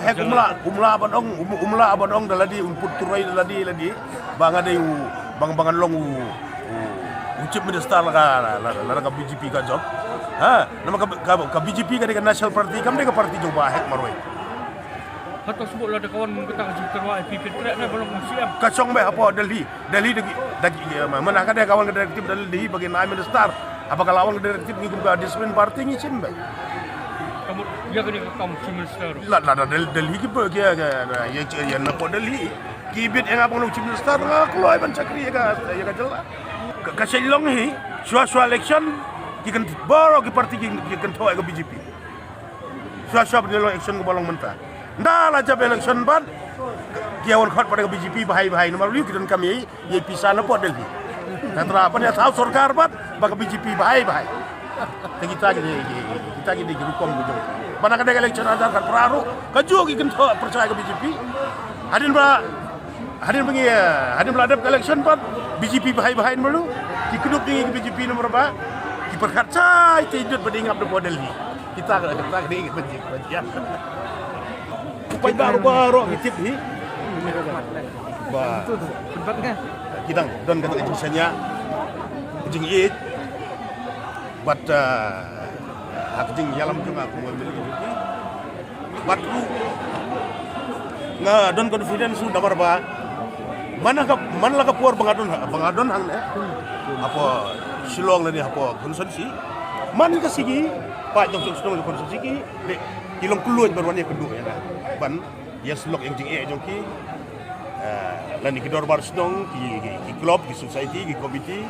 hek umla abadong daladi unput turai daladi bang ada bang long chief minister laga BJP ka job nama ka BJP ka national party kam de ka party jo ba hek maroi Hatta sebut lah ada kawan kita kasi terwa IPP trek na belum siap. Kacong be apa Delhi dagi mana ka de kawan ka direktif Delhi bagi na minister apa ka lawan direktif ni ka discipline party ni cim be Kamu ya kini kamu chief minister. La Delhi ki ba ya na po Delhi ki bit yang apa chief minister keluar ban chakri ya ka jela ka Shillong hi swa election ki kan baro ki party ki kan thoi ka BJP swa election ko balong mentah dah lah jab election bad kiawan khot pada BJP bahai nomor liu kita kami ye pisah na po Delhi katra apa ni tahu sarkar bad baka BJP bahai kita gini hukum gitu mana kada election ada kan peraru kaju kita percaya ke BJP hadin ada election bad BJP bahai malu dikedup ni BJP nomor apa diperkacai tidut berdingap di Delhi kita gini BJP Upay baru hitip ni. Ba. Kita don kata kisahnya jing it. But hak jing yalam juga aku ambil itu. But don confidence sudah berapa? Mana lah kepuar bangadon hang apa Shillong ni apa konsensi. Man ka sigi Pak Jong Song konsensi ki ilong keluar berwarna kedua ya ban ya selok yang jing jongki lan di kedor bar snong ki club ki society ki committee